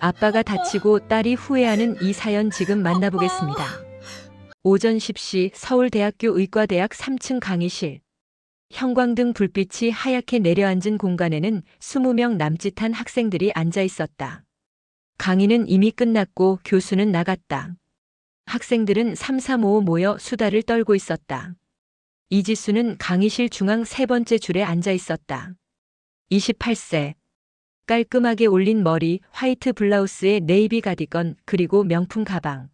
아빠가 다치고 딸이 후회하는 이 사연 지금 만나보겠습니다. 오전 10시 서울대학교 의과대학 3층 강의실. 형광등 불빛이 하얗게 내려앉은 공간에는 20명 남짓한 학생들이 앉아 있었다. 강의는 이미 끝났고 교수는 나갔다. 학생들은 삼삼오오 모여 수다를 떨고 있었다. 이지수는 강의실 중앙 세 번째 줄에 앉아 있었다. 28세. 깔끔하게 올린 머리, 화이트 블라우스에 네이비 가디건, 그리고 명품 가방.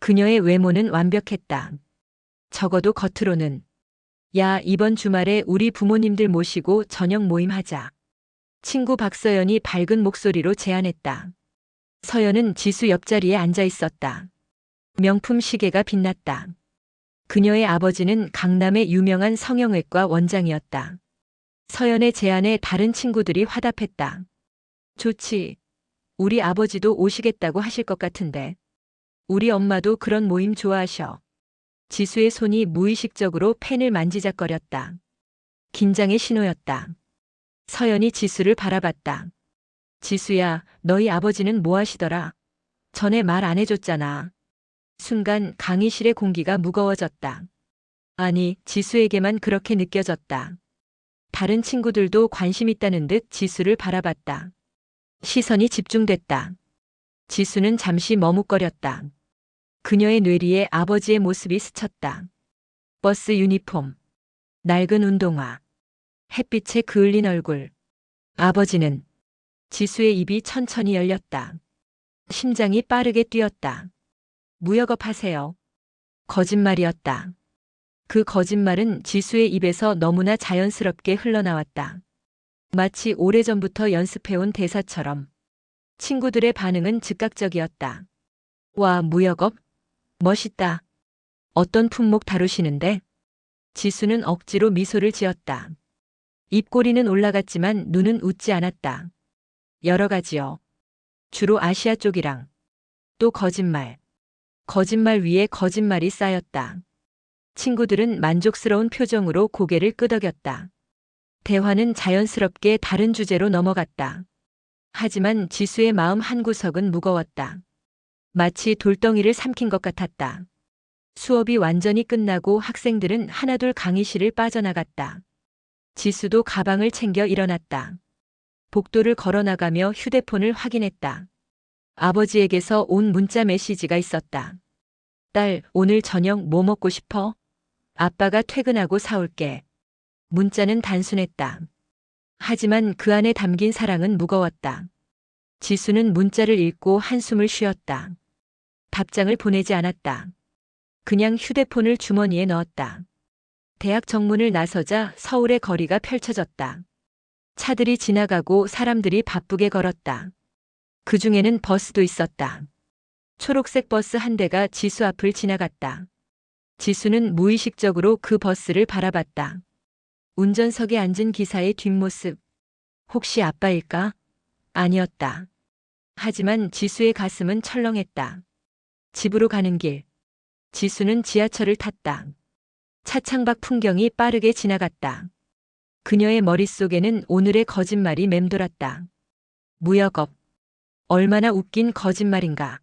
그녀의 외모는 완벽했다. 적어도 겉으로는. 야, 이번 주말에 우리 부모님들 모시고 저녁 모임 하자. 친구 박서연이 밝은 목소리로 제안했다. 서연은 지수 옆자리에 앉아 있었다. 명품 시계가 빛났다. 그녀의 아버지는 강남의 유명한 성형외과 원장이었다. 서연의 제안에 다른 친구들이 화답했다. 좋지. 우리 아버지도 오시겠다고 하실 것 같은데. 우리 엄마도 그런 모임 좋아하셔. 지수의 손이 무의식적으로 펜을 만지작거렸다. 긴장의 신호였다. 서연이 지수를 바라봤다. 지수야, 너희 아버지는 뭐 하시더라? 전에 말 안 해줬잖아. 순간 강의실의 공기가 무거워졌다. 아니, 지수에게만 그렇게 느껴졌다. 다른 친구들도 관심 있다는 듯 지수를 바라봤다. 시선이 집중됐다. 지수는 잠시 머뭇거렸다. 그녀의 뇌리에 아버지의 모습이 스쳤다. 버스 유니폼, 낡은 운동화, 햇빛에 그을린 얼굴. 아버지는. 지수의 입이 천천히 열렸다. 심장이 빠르게 뛰었다. 무역업 하세요. 거짓말이었다. 그 거짓말은 지수의 입에서 너무나 자연스럽게 흘러나왔다. 마치 오래전부터 연습해온 대사처럼. 친구들의 반응은 즉각적이었다. 와, 무역업? 멋있다. 어떤 품목 다루시는데? 지수는 억지로 미소를 지었다. 입꼬리는 올라갔지만 눈은 웃지 않았다. 여러 가지요. 주로 아시아 쪽이랑. 또 거짓말. 거짓말 위에 거짓말이 쌓였다. 친구들은 만족스러운 표정으로 고개를 끄덕였다. 대화는 자연스럽게 다른 주제로 넘어갔다. 하지만 지수의 마음 한구석은 무거웠다. 마치 돌덩이를 삼킨 것 같았다. 수업이 완전히 끝나고 학생들은 하나둘 강의실을 빠져나갔다. 지수도 가방을 챙겨 일어났다. 복도를 걸어나가며 휴대폰을 확인했다. 아버지에게서 온 문자 메시지가 있었다. 딸, 오늘 저녁 뭐 먹고 싶어? 아빠가 퇴근하고 사올게. 문자는 단순했다. 하지만 그 안에 담긴 사랑은 무거웠다. 지수는 문자를 읽고 한숨을 쉬었다. 답장을 보내지 않았다. 그냥 휴대폰을 주머니에 넣었다. 대학 정문을 나서자 서울의 거리가 펼쳐졌다. 차들이 지나가고 사람들이 바쁘게 걸었다. 그 중에는 버스도 있었다. 초록색 버스 한 대가 지수 앞을 지나갔다. 지수는 무의식적으로 그 버스를 바라봤다. 운전석에 앉은 기사의 뒷모습. 혹시 아빠일까? 아니었다. 하지만 지수의 가슴은 철렁했다. 집으로 가는 길. 지수는 지하철을 탔다. 차창밖 풍경이 빠르게 지나갔다. 그녀의 머릿속에는 오늘의 거짓말이 맴돌았다. 무역업. 얼마나 웃긴 거짓말인가.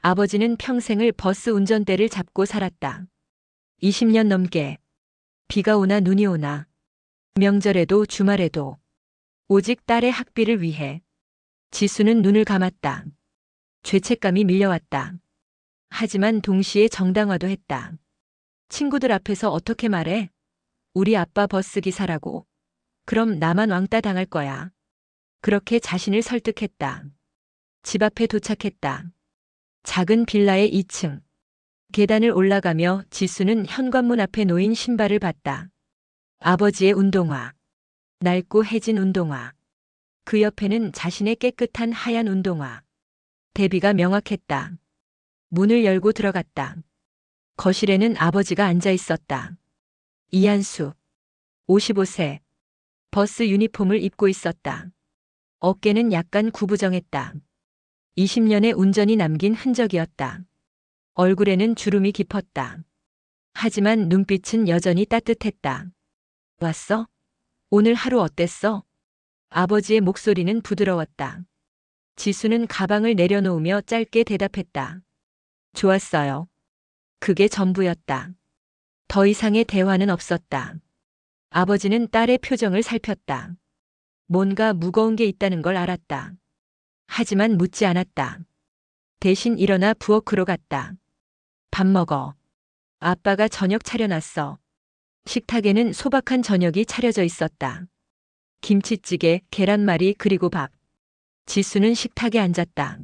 아버지는 평생을 버스 운전대를 잡고 살았다. 20년 넘게. 비가 오나 눈이 오나. 명절에도 주말에도. 오직 딸의 학비를 위해. 지수는 눈을 감았다. 죄책감이 밀려왔다. 하지만 동시에 정당화도 했다. 친구들 앞에서 어떻게 말해? 우리 아빠 버스 기사라고. 그럼 나만 왕따 당할 거야. 그렇게 자신을 설득했다. 집 앞에 도착했다. 작은 빌라의 2층. 계단을 올라가며 지수는 현관문 앞에 놓인 신발을 봤다. 아버지의 운동화. 낡고 해진 운동화. 그 옆에는 자신의 깨끗한 하얀 운동화. 대비가 명확했다. 문을 열고 들어갔다. 거실에는 아버지가 앉아 있었다. 이한수. 55세. 버스 유니폼을 입고 있었다. 어깨는 약간 구부정했다. 20년의 운전이 남긴 흔적이었다. 얼굴에는 주름이 깊었다. 하지만 눈빛은 여전히 따뜻했다. 왔어? 오늘 하루 어땠어? 아버지의 목소리는 부드러웠다. 지수는 가방을 내려놓으며 짧게 대답했다. 좋았어요. 그게 전부였다. 더 이상의 대화는 없었다. 아버지는 딸의 표정을 살폈다. 뭔가 무거운 게 있다는 걸 알았다. 하지만 묻지 않았다. 대신 일어나 부엌으로 갔다. 밥 먹어. 아빠가 저녁 차려놨어. 식탁에는 소박한 저녁이 차려져 있었다. 김치찌개, 계란말이 그리고 밥. 지수는 식탁에 앉았다.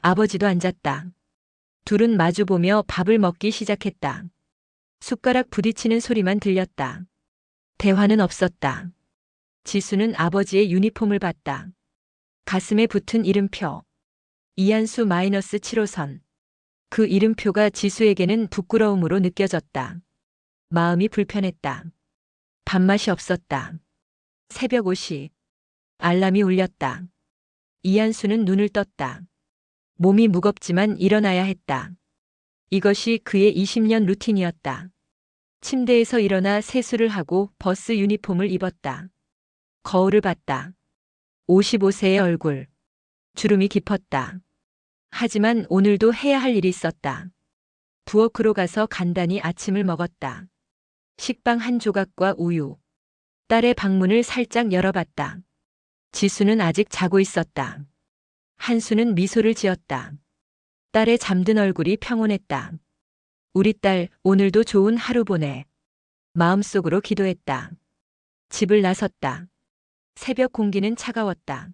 아버지도 앉았다. 둘은 마주보며 밥을 먹기 시작했다. 숟가락 부딪히는 소리만 들렸다. 대화는 없었다. 지수는 아버지의 유니폼을 봤다. 가슴에 붙은 이름표. 이한수 -7호선. 그 이름표가 지수에게는 부끄러움으로 느껴졌다. 마음이 불편했다. 밥맛이 없었다. 새벽 5시. 알람이 울렸다. 이한수는 눈을 떴다. 몸이 무겁지만 일어나야 했다. 이것이 그의 20년 루틴이었다. 침대에서 일어나 세수를 하고 버스 유니폼을 입었다. 거울을 봤다. 55세의 얼굴. 주름이 깊었다. 하지만 오늘도 해야 할 일이 있었다. 부엌으로 가서 간단히 아침을 먹었다. 식빵 한 조각과 우유. 딸의 방문을 살짝 열어봤다. 지수는 아직 자고 있었다. 한수는 미소를 지었다. 딸의 잠든 얼굴이 평온했다. 우리 딸, 오늘도 좋은 하루 보내. 마음속으로 기도했다. 집을 나섰다. 새벽 공기는 차가웠다.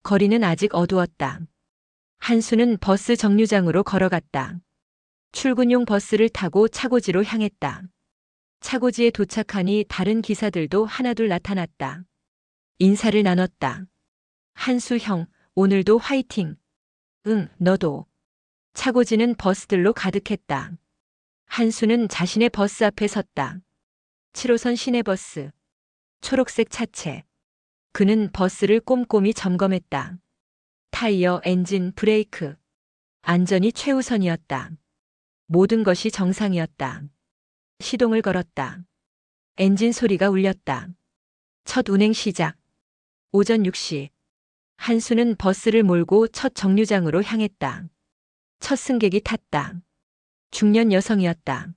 거리는 아직 어두웠다. 한수는 버스 정류장으로 걸어갔다. 출근용 버스를 타고 차고지로 향했다. 차고지에 도착하니 다른 기사들도 하나둘 나타났다. 인사를 나눴다. 한수 형, 오늘도 화이팅. 응, 너도. 차고지는 버스들로 가득했다. 한수는 자신의 버스 앞에 섰다. 7호선 시내버스. 초록색 차체. 그는 버스를 꼼꼼히 점검했다. 타이어, 엔진, 브레이크. 안전이 최우선이었다. 모든 것이 정상이었다. 시동을 걸었다. 엔진 소리가 울렸다. 첫 운행 시작. 오전 6시. 한수는 버스를 몰고 첫 정류장으로 향했다. 첫 승객이 탔다. 중년 여성이었다.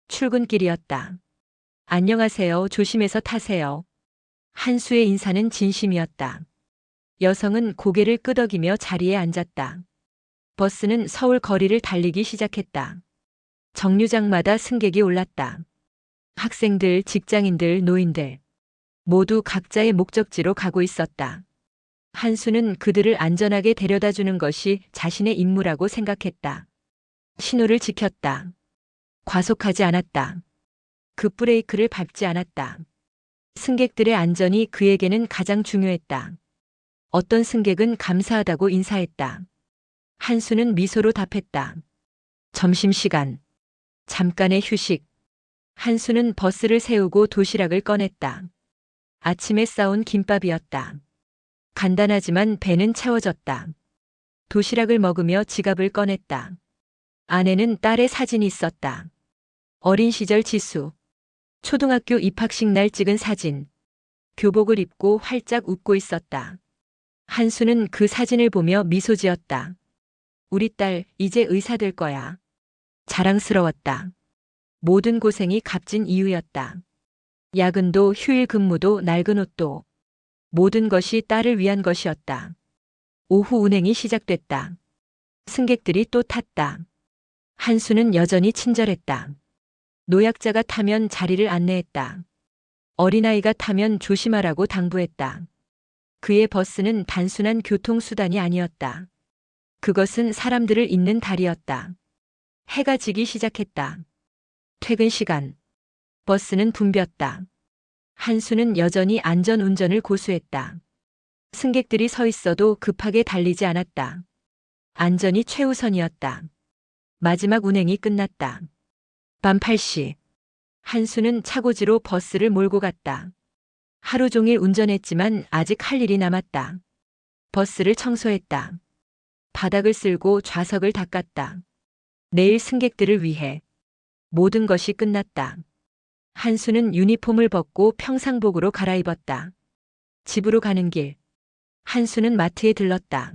출근길이었다. 안녕하세요. 조심해서 타세요. 한수의 인사는 진심이었다. 여성은 고개를 끄덕이며 자리에 앉았다. 버스는 서울 거리를 달리기 시작했다. 정류장마다 승객이 올랐다. 학생들, 직장인들, 노인들. 모두 각자의 목적지로 가고 있었다. 한수는 그들을 안전하게 데려다 주는 것이 자신의 임무라고 생각했다. 신호를 지켰다. 과속하지 않았다. 급브레이크를 밟지 않았다. 승객들의 안전이 그에게는 가장 중요했다. 어떤 승객은 감사하다고 인사했다. 한수는 미소로 답했다. 점심시간. 잠깐의 휴식. 한수는 버스를 세우고 도시락을 꺼냈다. 아침에 싸온 김밥이었다. 간단하지만 배는 채워졌다. 도시락을 먹으며 지갑을 꺼냈다. 안에는 딸의 사진이 있었다. 어린 시절 지수. 초등학교 입학식 날 찍은 사진. 교복을 입고 활짝 웃고 있었다. 한수는 그 사진을 보며 미소 지었다. 우리 딸, 이제 의사 될 거야. 자랑스러웠다. 모든 고생이 값진 이유였다. 야근도 휴일 근무도 낡은 옷도. 모든 것이 딸을 위한 것이었다. 오후 운행이 시작됐다. 승객들이 또 탔다. 한수는 여전히 친절했다. 노약자가 타면 자리를 안내했다. 어린아이가 타면 조심하라고 당부했다. 그의 버스는 단순한 교통수단이 아니었다. 그것은 사람들을 잇는 달이었다. 해가 지기 시작했다. 퇴근 시간. 버스는 붐볐다. 한수는 여전히 안전운전을 고수했다. 승객들이 서 있어도 급하게 달리지 않았다. 안전이 최우선이었다. 마지막 운행이 끝났다. 밤 8시. 한수는 차고지로 버스를 몰고 갔다. 하루 종일 운전했지만 아직 할 일이 남았다. 버스를 청소했다. 바닥을 쓸고 좌석을 닦았다. 내일 승객들을 위해. 모든 것이 끝났다. 한수는 유니폼을 벗고 평상복으로 갈아입었다. 집으로 가는 길. 한수는 마트에 들렀다.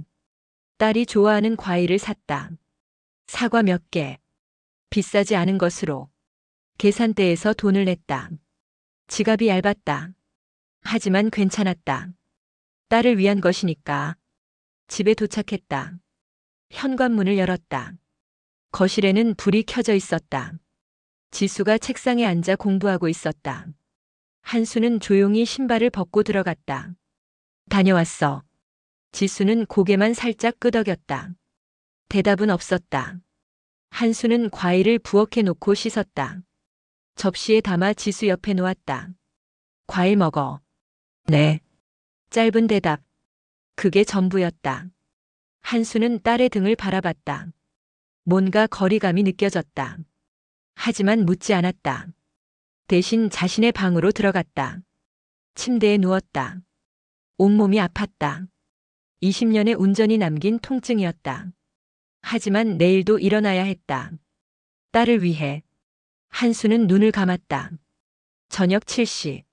딸이 좋아하는 과일을 샀다. 사과 몇 개. 비싸지 않은 것으로. 계산대에서 돈을 냈다. 지갑이 얇았다. 하지만 괜찮았다. 딸을 위한 것이니까. 집에 도착했다. 현관문을 열었다. 거실에는 불이 켜져 있었다. 지수가 책상에 앉아 공부하고 있었다. 한수는 조용히 신발을 벗고 들어갔다. 다녀왔어. 지수는 고개만 살짝 끄덕였다. 대답은 없었다. 한수는 과일을 부엌에 놓고 씻었다. 접시에 담아 지수 옆에 놓았다. 과일 먹어. 네. 짧은 대답. 그게 전부였다. 한수는 딸의 등을 바라봤다. 뭔가 거리감이 느껴졌다. 하지만 묻지 않았다. 대신 자신의 방으로 들어갔다. 침대에 누웠다. 온몸이 아팠다. 20년의 운전이 남긴 통증이었다. 하지만 내일도 일어나야 했다. 딸을 위해. 한수는 눈을 감았다. 저녁 7시.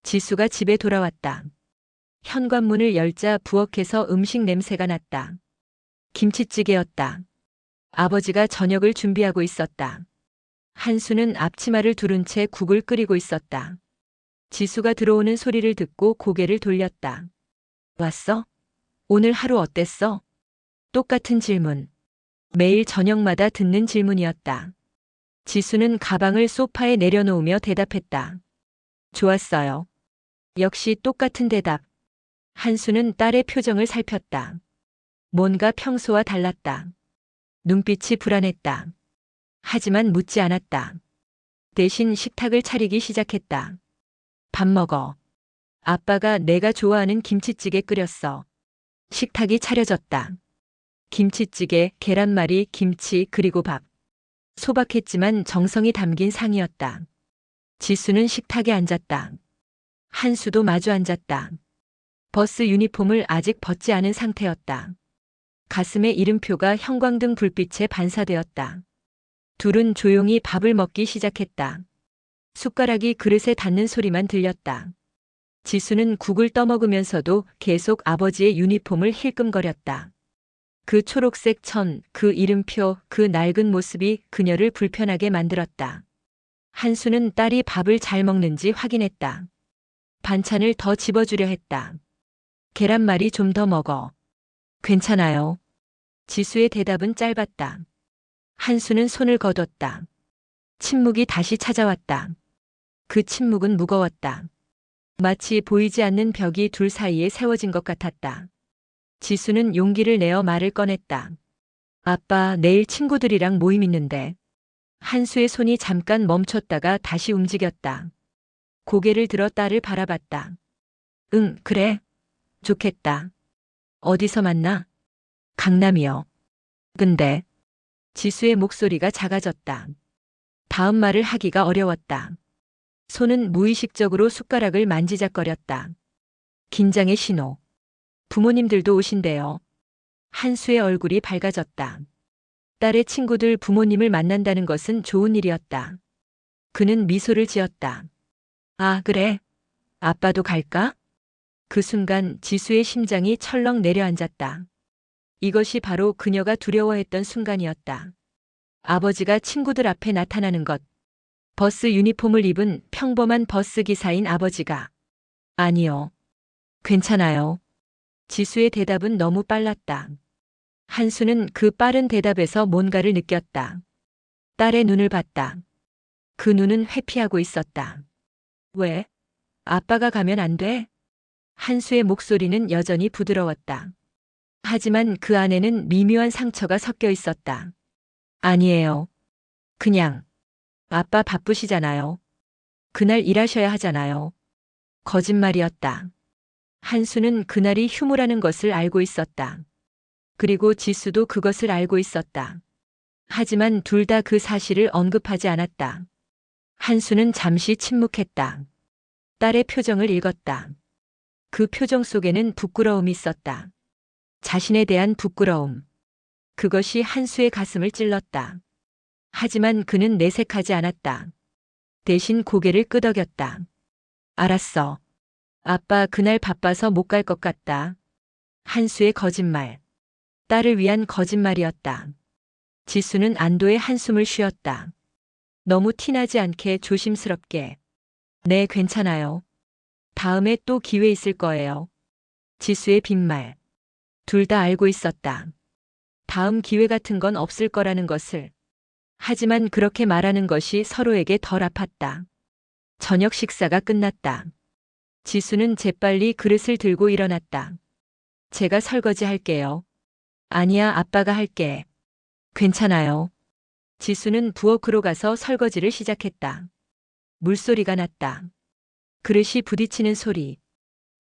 지수가 집에 돌아왔다. 현관문을 열자 부엌에서 음식 냄새가 났다. 김치찌개였다. 아버지가 저녁을 준비하고 있었다. 한수는 앞치마를 두른 채 국을 끓이고 있었다. 지수가 들어오는 소리를 듣고 고개를 돌렸다. 왔어? 오늘 하루 어땠어? 똑같은 질문. 매일 저녁마다 듣는 질문이었다. 지수는 가방을 소파에 내려놓으며 대답했다. 좋았어요. 역시 똑같은 대답. 한수는 딸의 표정을 살폈다. 뭔가 평소와 달랐다. 눈빛이 불안했다. 하지만 묻지 않았다. 대신 식탁을 차리기 시작했다. 밥 먹어. 아빠가 내가 좋아하는 김치찌개 끓였어. 식탁이 차려졌다. 김치찌개, 계란말이, 김치, 그리고 밥. 소박했지만 정성이 담긴 상이었다. 지수는 식탁에 앉았다. 한수도 마주 앉았다. 버스 유니폼을 아직 벗지 않은 상태였다. 가슴에 이름표가 형광등 불빛에 반사되었다. 둘은 조용히 밥을 먹기 시작했다. 숟가락이 그릇에 닿는 소리만 들렸다. 지수는 국을 떠먹으면서도 계속 아버지의 유니폼을 힐끔거렸다. 그 초록색 천, 그 이름표, 그 낡은 모습이 그녀를 불편하게 만들었다. 한수는 딸이 밥을 잘 먹는지 확인했다. 반찬을 더 집어주려 했다. 계란말이 좀 더 먹어. 괜찮아요. 지수의 대답은 짧았다. 한수는 손을 거뒀다. 침묵이 다시 찾아왔다. 그 침묵은 무거웠다. 마치 보이지 않는 벽이 둘 사이에 세워진 것 같았다. 지수는 용기를 내어 말을 꺼냈다. 아빠, 내일 친구들이랑 모임 있는데. 한수의 손이 잠깐 멈췄다가 다시 움직였다. 고개를 들어 딸을 바라봤다. 응, 그래. 좋겠다. 어디서 만나? 강남이요. 근데 지수의 목소리가 작아졌다. 다음 말을 하기가 어려웠다. 손은 무의식적으로 숟가락을 만지작거렸다. 긴장의 신호. 부모님들도 오신대요. 한수의 얼굴이 밝아졌다. 딸의 친구들 부모님을 만난다는 것은 좋은 일이었다. 그는 미소를 지었다. 아, 그래? 아빠도 갈까? 그 순간 지수의 심장이 철렁 내려앉았다. 이것이 바로 그녀가 두려워했던 순간이었다. 아버지가 친구들 앞에 나타나는 것. 버스 유니폼을 입은 평범한 버스 기사인 아버지가. 아니요. 괜찮아요. 지수의 대답은 너무 빨랐다. 한수는 그 빠른 대답에서 뭔가를 느꼈다. 딸의 눈을 봤다. 그 눈은 회피하고 있었다. 왜? 아빠가 가면 안 돼? 한수의 목소리는 여전히 부드러웠다. 하지만 그 안에는 미묘한 상처가 섞여 있었다. 아니에요. 그냥. 아빠 바쁘시잖아요. 그날 일하셔야 하잖아요. 거짓말이었다. 한수는 그날이 휴무라는 것을 알고 있었다. 그리고 지수도 그것을 알고 있었다. 하지만 둘 다 그 사실을 언급하지 않았다. 한수는 잠시 침묵했다. 딸의 표정을 읽었다. 그 표정 속에는 부끄러움이 있었다. 자신에 대한 부끄러움. 그것이 한수의 가슴을 찔렀다. 하지만 그는 내색하지 않았다. 대신 고개를 끄덕였다. 알았어. 아빠 그날 바빠서 못 갈 것 같다. 한수의 거짓말. 딸을 위한 거짓말이었다. 지수는 안도의 한숨을 쉬었다. 너무 티나지 않게 조심스럽게. 네, 괜찮아요. 다음에 또 기회 있을 거예요. 지수의 빈말. 둘 다 알고 있었다. 다음 기회 같은 건 없을 거라는 것을. 하지만 그렇게 말하는 것이 서로에게 덜 아팠다. 저녁 식사가 끝났다. 지수는 재빨리 그릇을 들고 일어났다. 제가 설거지 할게요. 아니야, 아빠가 할게. 괜찮아요. 지수는 부엌으로 가서 설거지를 시작했다. 물소리가 났다. 그릇이 부딪히는 소리.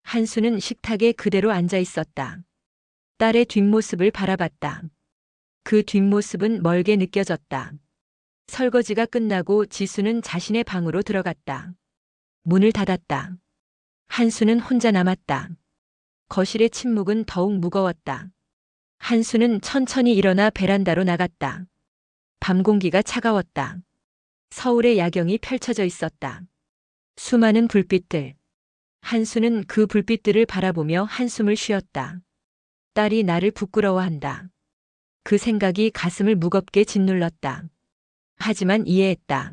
한수는 식탁에 그대로 앉아 있었다. 딸의 뒷모습을 바라봤다. 그 뒷모습은 멀게 느껴졌다. 설거지가 끝나고 지수는 자신의 방으로 들어갔다. 문을 닫았다. 한수는 혼자 남았다. 거실의 침묵은 더욱 무거웠다. 한수는 천천히 일어나 베란다로 나갔다. 밤 공기가 차가웠다. 서울의 야경이 펼쳐져 있었다. 수많은 불빛들. 한수는 그 불빛들을 바라보며 한숨을 쉬었다. 딸이 나를 부끄러워한다. 그 생각이 가슴을 무겁게 짓눌렀다. 하지만 이해했다.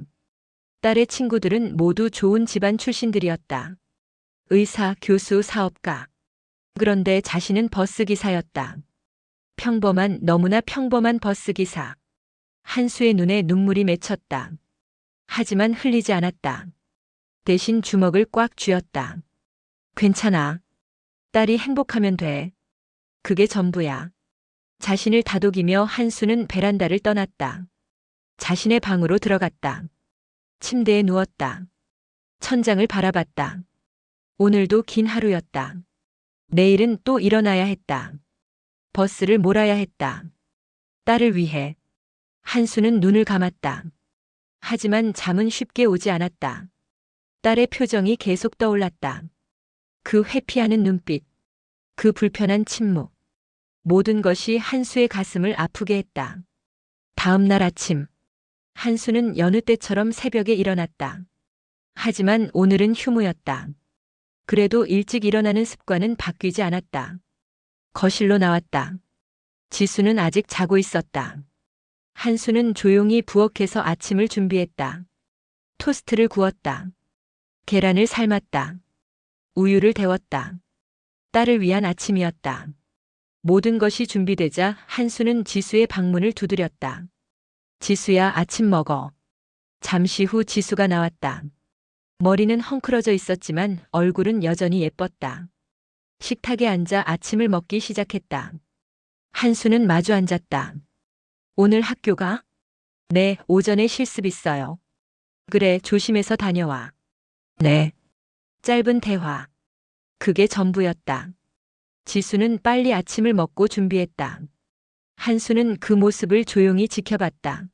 딸의 친구들은 모두 좋은 집안 출신들이었다. 의사, 교수, 사업가. 그런데 자신은 버스기사였다. 평범한, 너무나 평범한 버스기사. 한수의 눈에 눈물이 맺혔다. 하지만 흘리지 않았다. 대신 주먹을 꽉 쥐었다. 괜찮아. 딸이 행복하면 돼. 그게 전부야. 자신을 다독이며 한수는 베란다를 떠났다. 자신의 방으로 들어갔다. 침대에 누웠다. 천장을 바라봤다. 오늘도 긴 하루였다. 내일은 또 일어나야 했다. 버스를 몰아야 했다. 딸을 위해. 한수는 눈을 감았다. 하지만 잠은 쉽게 오지 않았다. 딸의 표정이 계속 떠올랐다. 그 회피하는 눈빛. 그 불편한 침묵. 모든 것이 한수의 가슴을 아프게 했다. 다음 날 아침. 한수는 여느 때처럼 새벽에 일어났다. 하지만 오늘은 휴무였다. 그래도 일찍 일어나는 습관은 바뀌지 않았다. 거실로 나왔다. 지수는 아직 자고 있었다. 한수는 조용히 부엌에서 아침을 준비했다. 토스트를 구웠다. 계란을 삶았다. 우유를 데웠다. 딸을 위한 아침이었다. 모든 것이 준비되자 한수는 지수의 방문을 두드렸다. 지수야, 아침 먹어. 잠시 후 지수가 나왔다. 머리는 헝클어져 있었지만 얼굴은 여전히 예뻤다. 식탁에 앉아 아침을 먹기 시작했다. 한수는 마주 앉았다. 오늘 학교가? 네, 오전에 실습 있어요. 그래, 조심해서 다녀와. 네. 짧은 대화. 그게 전부였다. 지수는 빨리 아침을 먹고 준비했다. 한수는 그 모습을 조용히 지켜봤다.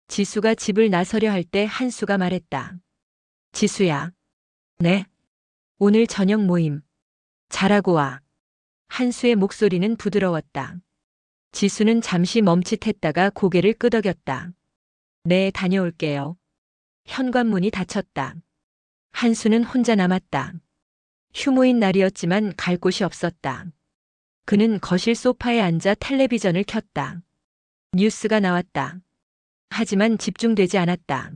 지수가 집을 나서려 할 때 한수가 말했다. 지수야. 네. 오늘 저녁 모임. 잘하고 와. 한수의 목소리는 부드러웠다. 지수는 잠시 멈칫했다가 고개를 끄덕였다. 네, 다녀올게요. 현관문이 닫혔다. 한수는 혼자 남았다. 휴무인 날이었지만 갈 곳이 없었다. 그는 거실 소파에 앉아 텔레비전을 켰다. 뉴스가 나왔다. 하지만 집중되지 않았다.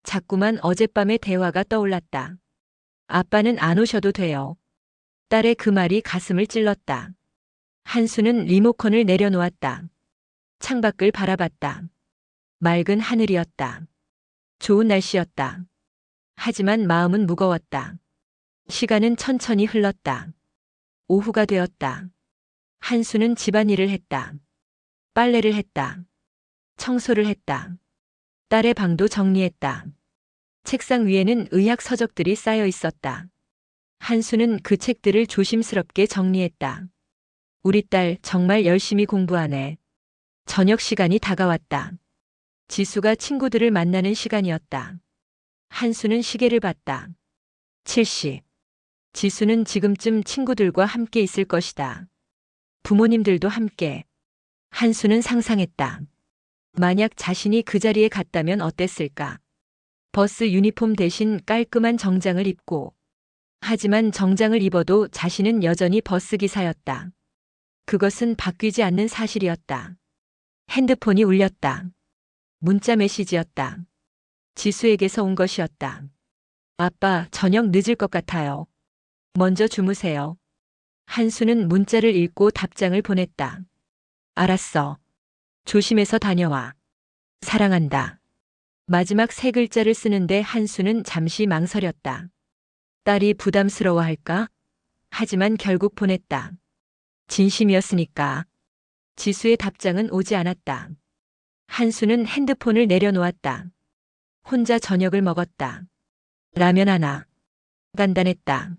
자꾸만 어젯밤의 대화가 떠올랐다. 아빠는 안 오셔도 돼요. 딸의 그 말이 가슴을 찔렀다. 한수는 리모컨을 내려놓았다. 창밖을 바라봤다. 맑은 하늘이었다. 좋은 날씨였다. 하지만 마음은 무거웠다. 시간은 천천히 흘렀다. 오후가 되었다. 한수는 집안일을 했다. 빨래를 했다. 청소를 했다. 딸의 방도 정리했다. 책상 위에는 의학 서적들이 쌓여 있었다. 한수는 그 책들을 조심스럽게 정리했다. 우리 딸 정말 열심히 공부하네. 저녁 시간이 다가왔다. 지수가 친구들을 만나는 시간이었다. 한수는 시계를 봤다. 7시. 지수는 지금쯤 친구들과 함께 있을 것이다. 부모님들도 함께. 한수는 상상했다. 만약 자신이 그 자리에 갔다면 어땠을까? 버스 유니폼 대신 깔끔한 정장을 입고. 하지만 정장을 입어도 자신은 여전히 버스 기사였다. 그것은 바뀌지 않는 사실이었다. 핸드폰이 울렸다. 문자 메시지였다. 지수에게서 온 것이었다. 아빠, 저녁 늦을 것 같아요. 먼저 주무세요. 한수는 문자를 읽고 답장을 보냈다. 알았어. 조심해서 다녀와. 사랑한다. 마지막 세 글자를 쓰는데 한수는 잠시 망설였다. 딸이 부담스러워할까? 하지만 결국 보냈다. 진심이었으니까. 지수의 답장은 오지 않았다. 한수는 핸드폰을 내려놓았다. 혼자 저녁을 먹었다. 라면 하나. 간단했다.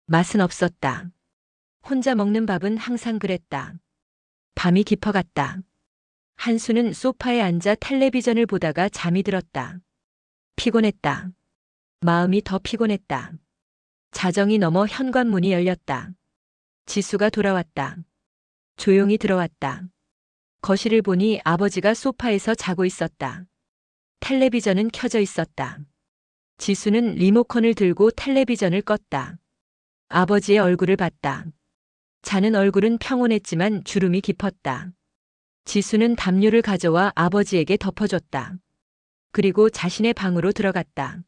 맛은 없었다. 혼자 먹는 밥은 항상 그랬다. 밤이 깊어갔다. 한수는 소파에 앉아 텔레비전을 보다가 잠이 들었다. 피곤했다. 마음이 더 피곤했다. 자정이 넘어 현관문이 열렸다. 지수가 돌아왔다. 조용히 들어왔다. 거실을 보니 아버지가 소파에서 자고 있었다. 텔레비전은 켜져 있었다. 지수는 리모컨을 들고 텔레비전을 껐다. 아버지의 얼굴을 봤다. 자는 얼굴은 평온했지만 주름이 깊었다. 지수는 담요를 가져와 아버지에게 덮어줬다. 그리고 자신의 방으로 들어갔다.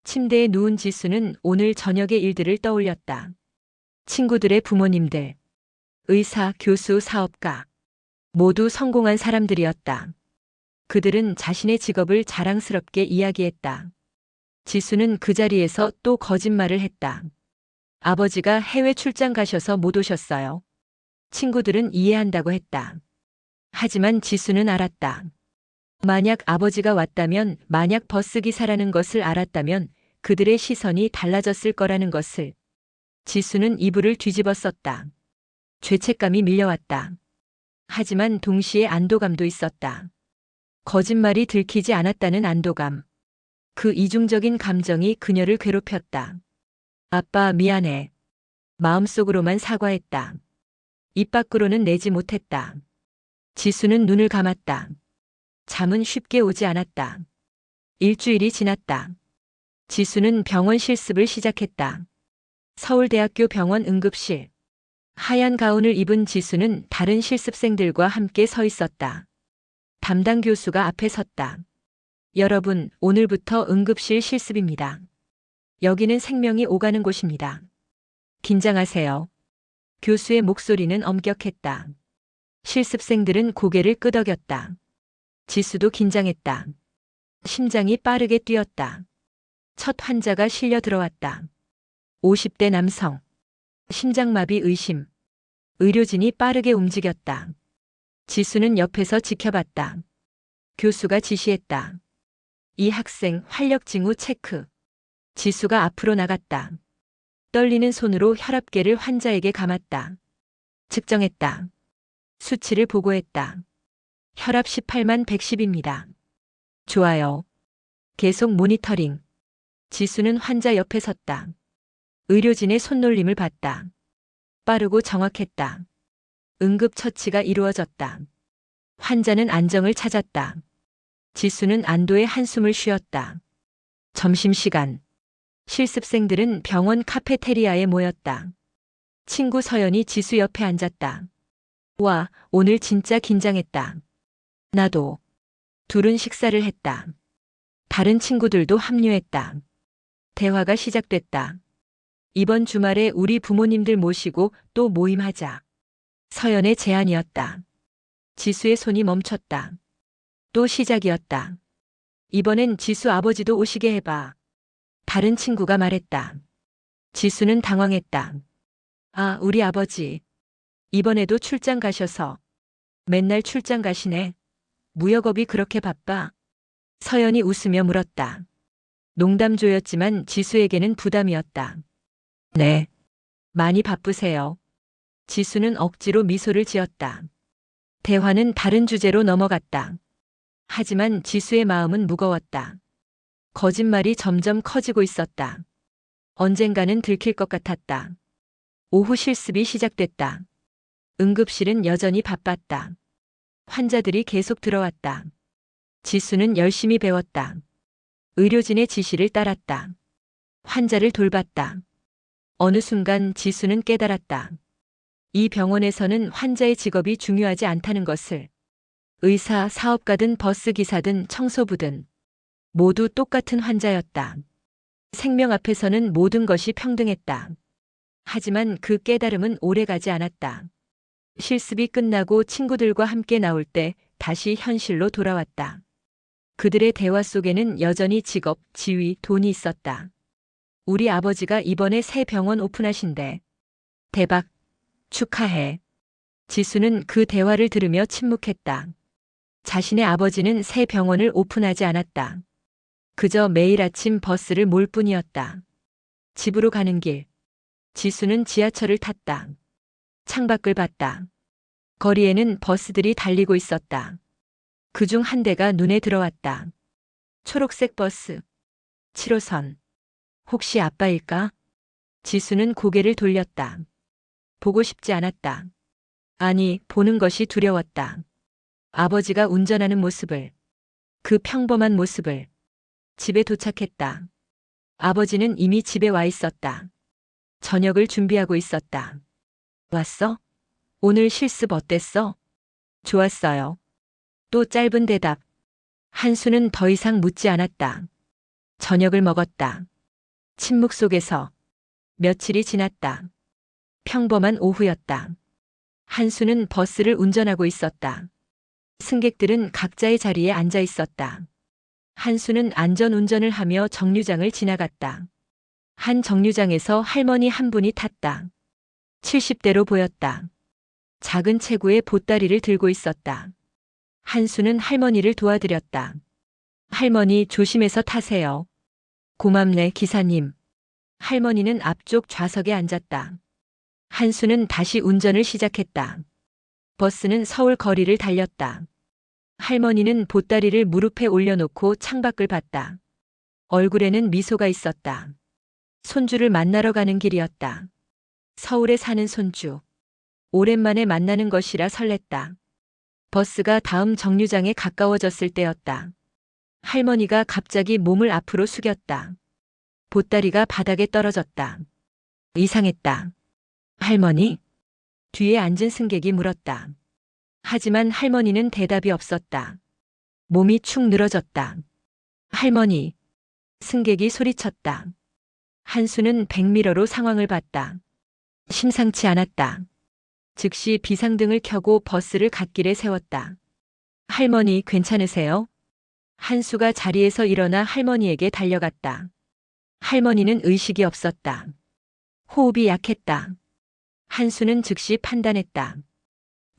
침대에 누운 지수는 오늘 저녁의 일들을 떠올렸다. 친구들의 부모님들, 의사, 교수, 사업가, 모두 성공한 사람들이었다. 그들은 자신의 직업을 자랑스럽게 이야기했다. 지수는 그 자리에서 또 거짓말을 했다. 아버지가 해외 출장 가셔서 못 오셨어요. 친구들은 이해한다고 했다. 하지만 지수는 알았다. 만약 아버지가 왔다면, 만약 버스 기사라는 것을 알았다면 그들의 시선이 달라졌을 거라는 것을. 지수는 이불을 뒤집어 썼다. 죄책감이 밀려왔다. 하지만 동시에 안도감도 있었다. 거짓말이 들키지 않았다는 안도감. 그 이중적인 감정이 그녀를 괴롭혔다. 아빠, 미안해. 마음속으로만 사과했다. 입 밖으로는 내지 못했다. 지수는 눈을 감았다. 잠은 쉽게 오지 않았다. 일주일이 지났다. 지수는 병원 실습을 시작했다. 서울대학교 병원 응급실. 하얀 가운을 입은 지수는 다른 실습생들과 함께 서 있었다. 담당 교수가 앞에 섰다. 여러분, 오늘부터 응급실 실습입니다. 여기는 생명이 오가는 곳입니다. 긴장하세요. 교수의 목소리는 엄격했다. 실습생들은 고개를 끄덕였다. 지수도 긴장했다. 심장이 빠르게 뛰었다. 첫 환자가 실려 들어왔다. 50대 남성. 심장마비 의심. 의료진이 빠르게 움직였다. 지수는 옆에서 지켜봤다. 교수가 지시했다. 이 학생 활력 징후 체크. 지수가 앞으로 나갔다. 떨리는 손으로 혈압계를 환자에게 감았다. 측정했다. 수치를 보고했다. 혈압 18만 110입니다. 좋아요. 계속 모니터링. 지수는 환자 옆에 섰다. 의료진의 손놀림을 받다. 빠르고 정확했다. 응급처치가 이루어졌다. 환자는 안정을 찾았다. 지수는 안도의 한숨을 쉬었다. 점심시간. 실습생들은 병원 카페테리아에 모였다. 친구 서연이 지수 옆에 앉았다. 와, 오늘 진짜 긴장했다. 나도. 둘은 식사를 했다. 다른 친구들도 합류했다. 대화가 시작됐다. 이번 주말에 우리 부모님들 모시고 또 모임하자. 서연의 제안이었다. 지수의 손이 멈췄다. 또 시작이었다. 이번엔 지수 아버지도 오시게 해봐. 다른 친구가 말했다. 지수는 당황했다. 아, 우리 아버지. 이번에도 출장 가셔서. 맨날 출장 가시네. 무역업이 그렇게 바빠? 서연이 웃으며 물었다. 농담조였지만 지수에게는 부담이었다. 네. 많이 바쁘세요. 지수는 억지로 미소를 지었다. 대화는 다른 주제로 넘어갔다. 하지만 지수의 마음은 무거웠다. 거짓말이 점점 커지고 있었다. 언젠가는 들킬 것 같았다. 오후 실습이 시작됐다. 응급실은 여전히 바빴다. 환자들이 계속 들어왔다. 지수는 열심히 배웠다. 의료진의 지시를 따랐다. 환자를 돌봤다. 어느 순간 지수는 깨달았다. 이 병원에서는 환자의 직업이 중요하지 않다는 것을. 의사, 사업가든 버스 기사든 청소부든 모두 똑같은 환자였다. 생명 앞에서는 모든 것이 평등했다. 하지만 그 깨달음은 오래가지 않았다. 실습이 끝나고 친구들과 함께 나올 때 다시 현실로 돌아왔다. 그들의 대화 속에는 여전히 직업, 지위, 돈이 있었다. 우리 아버지가 이번에 새 병원 오픈하신대. 대박. 축하해. 지수는 그 대화를 들으며 침묵했다. 자신의 아버지는 새 병원을 오픈하지 않았다. 그저 매일 아침 버스를 몰 뿐이었다. 집으로 가는 길. 지수는 지하철을 탔다. 창밖을 봤다. 거리에는 버스들이 달리고 있었다. 그중 한 대가 눈에 들어왔다. 초록색 버스. 7호선. 혹시 아빠일까? 지수는 고개를 돌렸다. 보고 싶지 않았다. 아니, 보는 것이 두려웠다. 아버지가 운전하는 모습을. 그 평범한 모습을. 집에 도착했다. 아버지는 이미 집에 와 있었다. 저녁을 준비하고 있었다. 왔어? 오늘 실습 어땠어? 좋았어요. 또 짧은 대답. 한수는 더 이상 묻지 않았다. 저녁을 먹었다. 침묵 속에서 며칠이 지났다. 평범한 오후였다. 한수는 버스를 운전하고 있었다. 승객들은 각자의 자리에 앉아 있었다. 한수는 안전운전을 하며 정류장을 지나갔다. 한 정류장에서 할머니 한 분이 탔다. 70대로 보였다. 작은 체구에 보따리를 들고 있었다. 한수는 할머니를 도와드렸다. 할머니 조심해서 타세요. 고맙네, 기사님. 할머니는 앞쪽 좌석에 앉았다. 한수는 다시 운전을 시작했다. 버스는 서울 거리를 달렸다. 할머니는 보따리를 무릎에 올려놓고 창밖을 봤다. 얼굴에는 미소가 있었다. 손주를 만나러 가는 길이었다. 서울에 사는 손주. 오랜만에 만나는 것이라 설렜다. 버스가 다음 정류장에 가까워졌을 때였다. 할머니가 갑자기 몸을 앞으로 숙였다. 보따리가 바닥에 떨어졌다. 이상했다. 할머니? 뒤에 앉은 승객이 물었다. 하지만 할머니는 대답이 없었다. 몸이 축 늘어졌다. 할머니. 승객이 소리쳤다. 한수는 백미러로 상황을 봤다. 심상치 않았다. 즉시 비상등을 켜고 버스를 갓길에 세웠다. 할머니 괜찮으세요? 한수가 자리에서 일어나 할머니에게 달려갔다. 할머니는 의식이 없었다. 호흡이 약했다. 한수는 즉시 판단했다.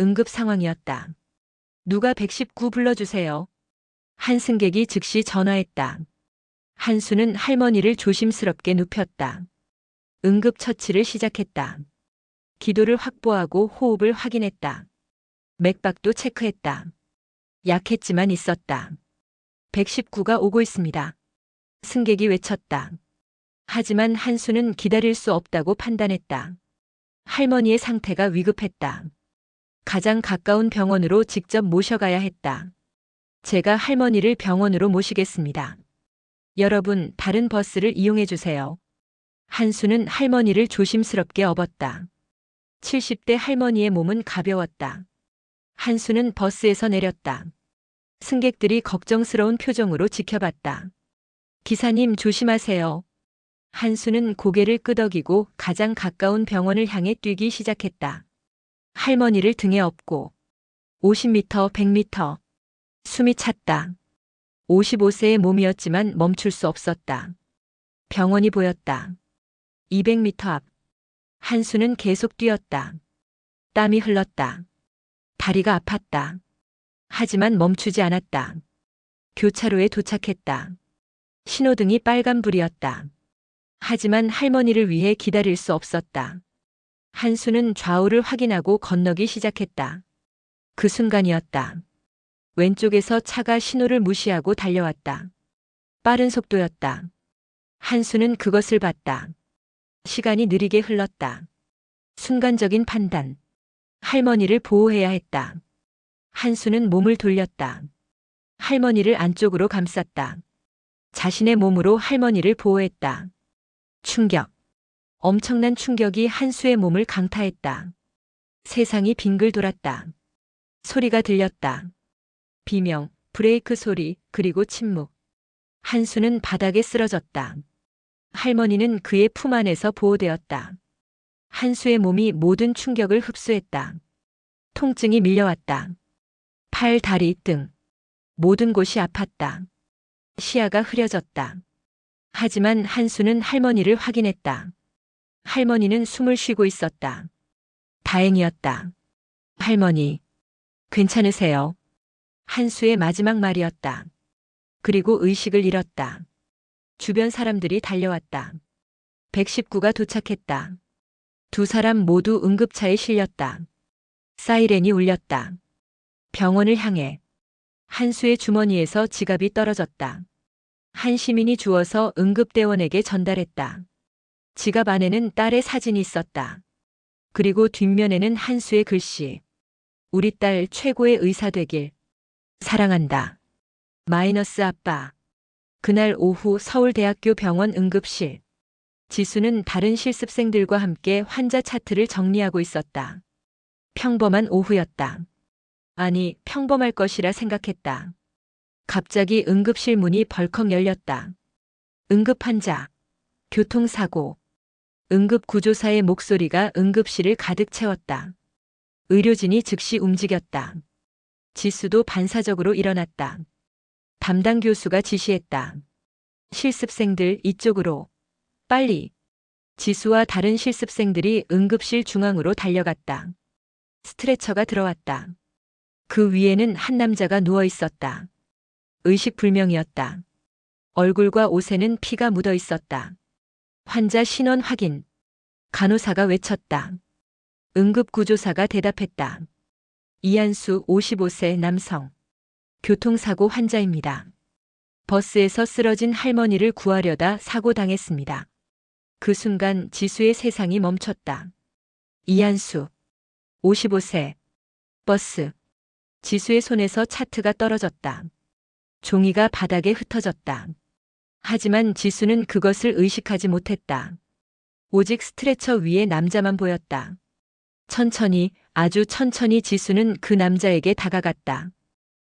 응급 상황이었다. 누가 119 불러주세요. 한 승객이 즉시 전화했다. 한수는 할머니를 조심스럽게 눕혔다. 응급 처치를 시작했다. 기도를 확보하고 호흡을 확인했다. 맥박도 체크했다. 약했지만 있었다. 119가 오고 있습니다. 승객이 외쳤다. 하지만 한수는 기다릴 수 없다고 판단했다. 할머니의 상태가 위급했다. 가장 가까운 병원으로 직접 모셔가야 했다. 제가 할머니를 병원으로 모시겠습니다. 여러분, 다른 버스를 이용해 주세요. 한수는 할머니를 조심스럽게 업었다. 70대 할머니의 몸은 가벼웠다. 한수는 버스에서 내렸다. 승객들이 걱정스러운 표정으로 지켜봤다. 기사님 조심하세요. 한수는 고개를 끄덕이고 가장 가까운 병원을 향해 뛰기 시작했다. 할머니를 등에 업고 50m, 100m. 숨이 찼다. 55세의 몸이었지만 멈출 수 없었다. 병원이 보였다. 200m 앞. 한수는 계속 뛰었다. 땀이 흘렀다. 다리가 아팠다. 하지만 멈추지 않았다. 교차로에 도착했다. 신호등이 빨간불이었다. 하지만 할머니를 위해 기다릴 수 없었다. 한수는 좌우를 확인하고 건너기 시작했다. 그 순간이었다. 왼쪽에서 차가 신호를 무시하고 달려왔다. 빠른 속도였다. 한수는 그것을 봤다. 시간이 느리게 흘렀다. 순간적인 판단. 할머니를 보호해야 했다. 한수는 몸을 돌렸다. 할머니를 안쪽으로 감쌌다. 자신의 몸으로 할머니를 보호했다. 충격. 엄청난 충격이 한수의 몸을 강타했다. 세상이 빙글 돌았다. 소리가 들렸다. 비명, 브레이크 소리, 그리고 침묵. 한수는 바닥에 쓰러졌다. 할머니는 그의 품 안에서 보호되었다. 한수의 몸이 모든 충격을 흡수했다. 통증이 밀려왔다. 팔, 다리, 등. 모든 곳이 아팠다. 시야가 흐려졌다. 하지만 한수는 할머니를 확인했다. 할머니는 숨을 쉬고 있었다. 다행이었다. 할머니, 괜찮으세요? 한수의 마지막 말이었다. 그리고 의식을 잃었다. 주변 사람들이 달려왔다. 119가 도착했다. 두 사람 모두 응급차에 실렸다. 사이렌이 울렸다. 병원을 향해. 한수의 주머니에서 지갑이 떨어졌다. 한 시민이 주워서 응급대원에게 전달했다. 지갑 안에는 딸의 사진이 있었다. 그리고 뒷면에는 한수의 글씨. 우리 딸 최고의 의사 되길. 사랑한다. 마이너스 아빠. 그날 오후 서울대학교 병원 응급실. 지수는 다른 실습생들과 함께 환자 차트를 정리하고 있었다. 평범한 오후였다. 아니, 평범할 것이라 생각했다. 갑자기 응급실 문이 벌컥 열렸다. 응급환자. 교통사고. 응급구조사의 목소리가 응급실을 가득 채웠다. 의료진이 즉시 움직였다. 지수도 반사적으로 일어났다. 담당 교수가 지시했다. 실습생들 이쪽으로. 빨리. 지수와 다른 실습생들이 응급실 중앙으로 달려갔다. 스트레처가 들어왔다. 그 위에는 한 남자가 누워 있었다. 의식불명이었다. 얼굴과 옷에는 피가 묻어 있었다. 환자 신원 확인. 간호사가 외쳤다. 응급구조사가 대답했다. 이한수 55세 남성. 교통사고 환자입니다. 버스에서 쓰러진 할머니를 구하려다 사고당했습니다. 그 순간 지수의 세상이 멈췄다. 이한수 55세. 버스. 지수의 손에서 차트가 떨어졌다. 종이가 바닥에 흩어졌다. 하지만 지수는 그것을 의식하지 못했다. 오직 스트레처 위에 남자만 보였다. 천천히, 아주 천천히 지수는 그 남자에게 다가갔다.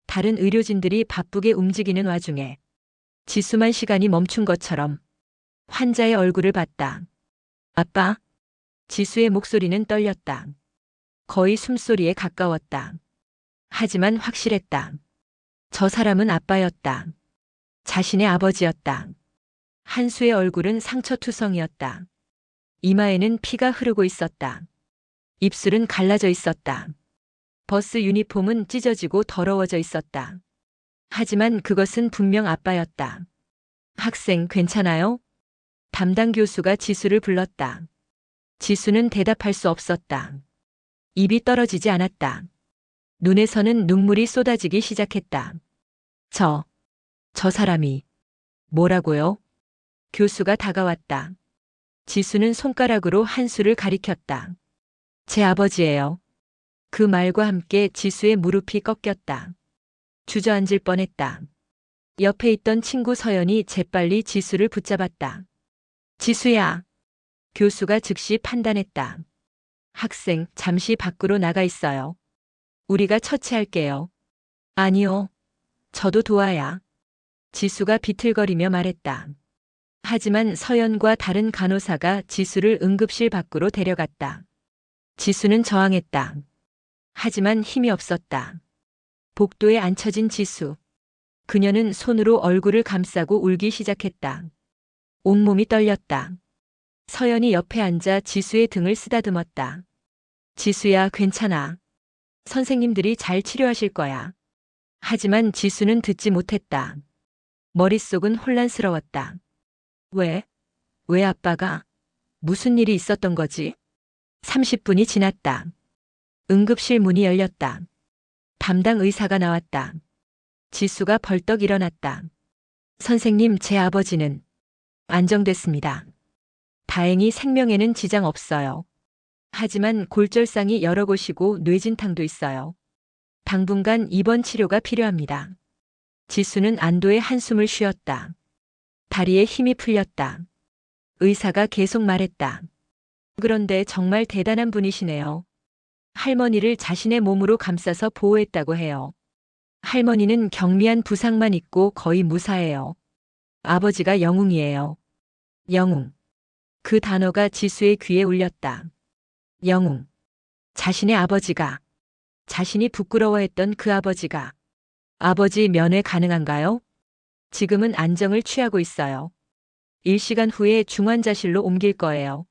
다른 의료진들이 바쁘게 움직이는 와중에 지수만 시간이 멈춘 것처럼 환자의 얼굴을 봤다. 아빠? 지수의 목소리는 떨렸다. 거의 숨소리에 가까웠다. 하지만 확실했다. 저 사람은 아빠였다. 자신의 아버지였다. 한수의 얼굴은 상처투성이었다. 이마에는 피가 흐르고 있었다. 입술은 갈라져 있었다. 버스 유니폼은 찢어지고 더러워져 있었다. 하지만 그것은 분명 아빠였다. 학생 괜찮아요? 담당 교수가 지수를 불렀다. 지수는 대답할 수 없었다. 입이 떨어지지 않았다. 눈에서는 눈물이 쏟아지기 시작했다. 저 사람이 뭐라고요? 교수가 다가왔다. 지수는 손가락으로 한수를 가리켰다. 제 아버지예요. 그 말과 함께 지수의 무릎이 꺾였다. 주저앉을 뻔했다. 옆에 있던 친구 서연이 재빨리 지수를 붙잡았다. 지수야. 교수가 즉시 판단했다. 학생, 잠시 밖으로 나가 있어요. 우리가 처치할게요. 아니요. 저도 도와야. 지수가 비틀거리며 말했다. 하지만 서연과 다른 간호사가 지수를 응급실 밖으로 데려갔다. 지수는 저항했다. 하지만 힘이 없었다. 복도에 앉혀진 지수. 그녀는 손으로 얼굴을 감싸고 울기 시작했다. 온몸이 떨렸다. 서연이 옆에 앉아 지수의 등을 쓰다듬었다. 지수야, 괜찮아. 선생님들이 잘 치료하실 거야. 하지만 지수는 듣지 못했다. 머릿속은 혼란스러웠다. 왜 아빠가? 무슨 일이 있었던 거지? 30분이 지났다. 응급실 문이 열렸다. 담당 의사가 나왔다. 지수가 벌떡 일어났다. 선생님, 제 아버지는 안정됐습니다. 다행히 생명에는 지장 없어요. 하지만 골절상이 여러 곳이고 뇌진탕도 있어요. 당분간 입원 치료가 필요합니다. 지수는 안도의 한숨을 쉬었다. 다리에 힘이 풀렸다. 의사가 계속 말했다. 그런데 정말 대단한 분이시네요. 할머니를 자신의 몸으로 감싸서 보호했다고 해요. 할머니는 경미한 부상만 있고 거의 무사해요. 아버지가 영웅이에요. 영웅. 그 단어가 지수의 귀에 울렸다. 영웅. 자신의 아버지가, 자신이 부끄러워했던 그 아버지가. 아버지 면회 가능한가요? 지금은 안정을 취하고 있어요. 1시간 후에 중환자실로 옮길 거예요.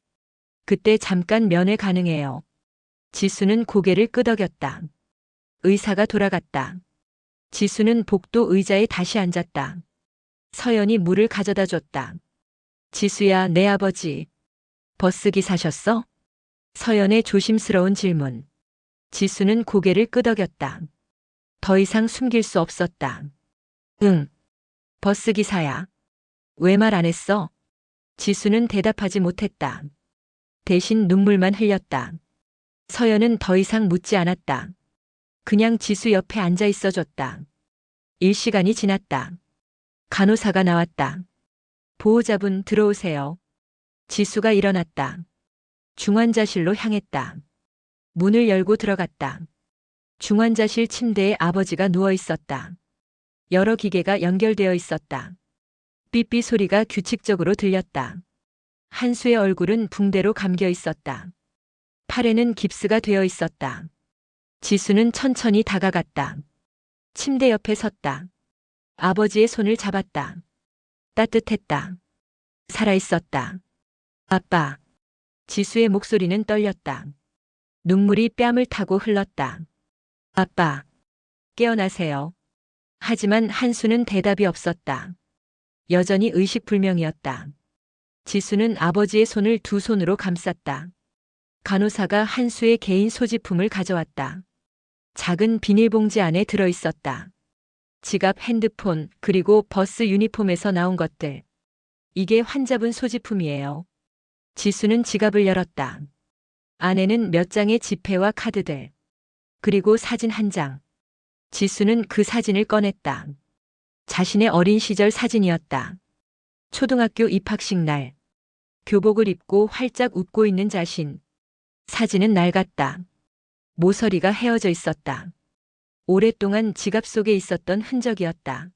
그때 잠깐 면회 가능해요. 지수는 고개를 끄덕였다. 의사가 돌아갔다. 지수는 복도 의자에 다시 앉았다. 서연이 물을 가져다 줬다. 지수야, 내 아버지. 버스 기사셨어? 서연의 조심스러운 질문. 지수는 고개를 끄덕였다. 더 이상 숨길 수 없었다. 응. 버스 기사야. 왜 말 안 했어? 지수는 대답하지 못했다. 대신 눈물만 흘렸다. 서연은 더 이상 묻지 않았다. 그냥 지수 옆에 앉아 있어 줬다. 1시간이 지났다. 간호사가 나왔다. 보호자분 들어오세요. 지수가 일어났다. 중환자실로 향했다. 문을 열고 들어갔다. 중환자실 침대에 아버지가 누워 있었다. 여러 기계가 연결되어 있었다. 삐삐 소리가 규칙적으로 들렸다. 한수의 얼굴은 붕대로 감겨 있었다. 팔에는 깁스가 되어 있었다. 지수는 천천히 다가갔다. 침대 옆에 섰다. 아버지의 손을 잡았다. 따뜻했다. 살아있었다. 아빠. 지수의 목소리는 떨렸다. 눈물이 뺨을 타고 흘렀다. 아빠. 깨어나세요. 하지만 한수는 대답이 없었다. 여전히 의식불명이었다. 지수는 아버지의 손을 두 손으로 감쌌다. 간호사가 한수의 개인 소지품을 가져왔다. 작은 비닐봉지 안에 들어있었다. 지갑, 핸드폰, 그리고 버스 유니폼에서 나온 것들. 이게 환자분 소지품이에요. 지수는 지갑을 열었다. 안에는 몇 장의 지폐와 카드들. 그리고 사진 한 장. 지수는 그 사진을 꺼냈다. 자신의 어린 시절 사진이었다. 초등학교 입학식 날. 교복을 입고 활짝 웃고 있는 자신. 사진은 낡았다. 모서리가 헤어져 있었다. 오랫동안 지갑 속에 있었던 흔적이었다.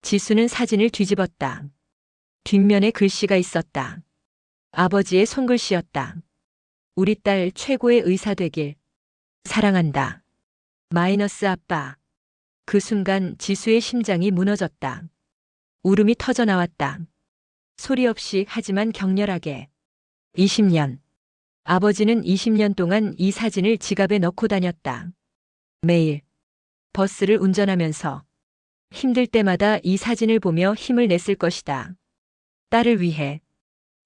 지수는 사진을 뒤집었다. 뒷면에 글씨가 있었다. 아버지의 손글씨였다. 우리 딸 최고의 의사 되길. 사랑한다. 마이너스 아빠. 그 순간 지수의 심장이 무너졌다. 울음이 터져 나왔다. 소리 없이 하지만 격렬하게. 20년. 아버지는 20년 동안 이 사진을 지갑에 넣고 다녔다. 매일. 버스를 운전하면서. 힘들 때마다 이 사진을 보며 힘을 냈을 것이다. 딸을 위해.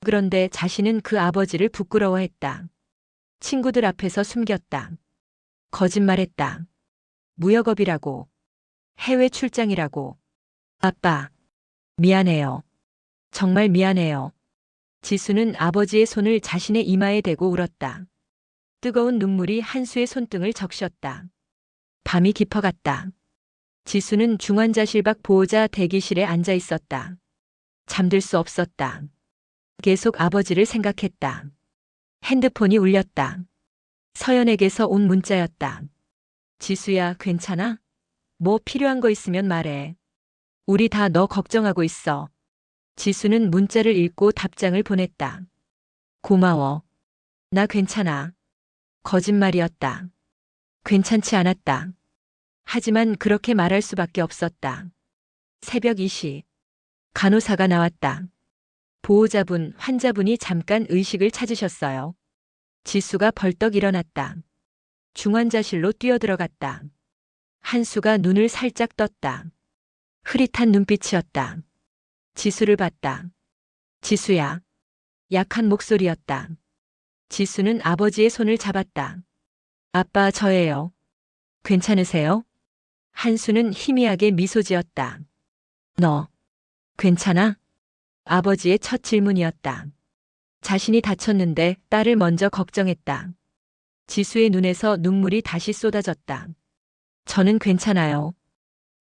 그런데 자신은 그 아버지를 부끄러워했다. 친구들 앞에서 숨겼다. 거짓말했다. 무역업이라고. 해외 출장이라고. 아빠. 미안해요. 정말 미안해요. 지수는 아버지의 손을 자신의 이마에 대고 울었다. 뜨거운 눈물이 한수의 손등을 적셨다. 밤이 깊어갔다. 지수는 중환자실 밖 보호자 대기실에 앉아 있었다. 잠들 수 없었다. 계속 아버지를 생각했다. 핸드폰이 울렸다. 서연에게서 온 문자였다. 지수야, 괜찮아? 뭐 필요한 거 있으면 말해. 우리 다 너 걱정하고 있어. 지수는 문자를 읽고 답장을 보냈다. 고마워. 나 괜찮아. 거짓말이었다. 괜찮지 않았다. 하지만 그렇게 말할 수밖에 없었다. 새벽 2시. 간호사가 나왔다. 보호자분, 환자분이 잠깐 의식을 찾으셨어요. 지수가 벌떡 일어났다. 중환자실로 뛰어들어갔다. 한수가 눈을 살짝 떴다. 흐릿한 눈빛이었다. 지수를 봤다. 지수야. 약한 목소리였다. 지수는 아버지의 손을 잡았다. 아빠, 저예요. 괜찮으세요? 한수는 희미하게 미소 지었다. 너, 괜찮아? 아버지의 첫 질문이었다. 자신이 다쳤는데 딸을 먼저 걱정했다. 지수의 눈에서 눈물이 다시 쏟아졌다. 저는 괜찮아요.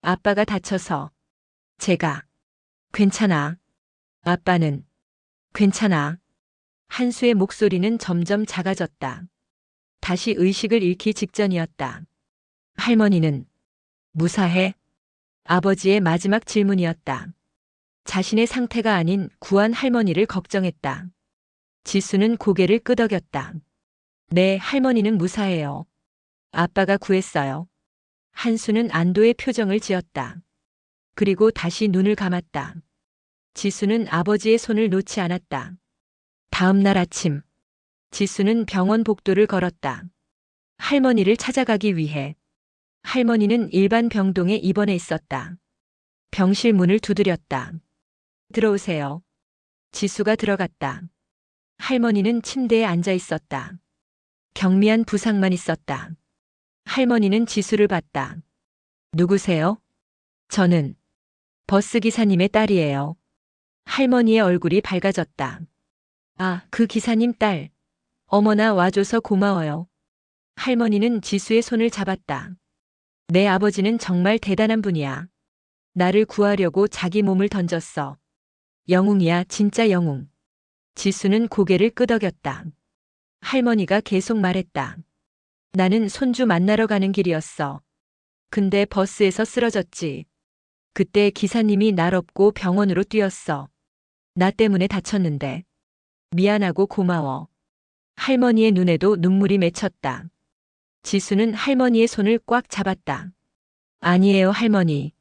아빠가 다쳐서. 제가. 괜찮아. 아빠는. 괜찮아. 한수의 목소리는 점점 작아졌다. 다시 의식을 잃기 직전이었다. 할머니는 무사해? 아버지의 마지막 질문이었다. 자신의 상태가 아닌 구한 할머니를 걱정했다. 지수는 고개를 끄덕였다. 네, 할머니는 무사해요. 아빠가 구했어요. 한수는 안도의 표정을 지었다. 그리고 다시 눈을 감았다. 지수는 아버지의 손을 놓지 않았다. 다음 날 아침, 지수는 병원 복도를 걸었다. 할머니를 찾아가기 위해. 할머니는 일반 병동에 입원해 있었다. 병실 문을 두드렸다. 들어오세요. 지수가 들어갔다. 할머니는 침대에 앉아 있었다. 경미한 부상만 있었다. 할머니는 지수를 봤다. 누구세요? 저는 버스 기사님의 딸이에요. 할머니의 얼굴이 밝아졌다. 아, 그 기사님 딸. 어머나 와줘서 고마워요. 할머니는 지수의 손을 잡았다. 내 아버지는 정말 대단한 분이야. 나를 구하려고 자기 몸을 던졌어. 영웅이야, 진짜 영웅. 지수는 고개를 끄덕였다. 할머니가 계속 말했다. 나는 손주 만나러 가는 길이었어. 근데 버스에서 쓰러졌지. 그때 기사님이 날 업고 병원으로 뛰었어. 나 때문에 다쳤는데. 미안하고 고마워. 할머니의 눈에도 눈물이 맺혔다. 지수는 할머니의 손을 꽉 잡았다. 아니에요, 할머니.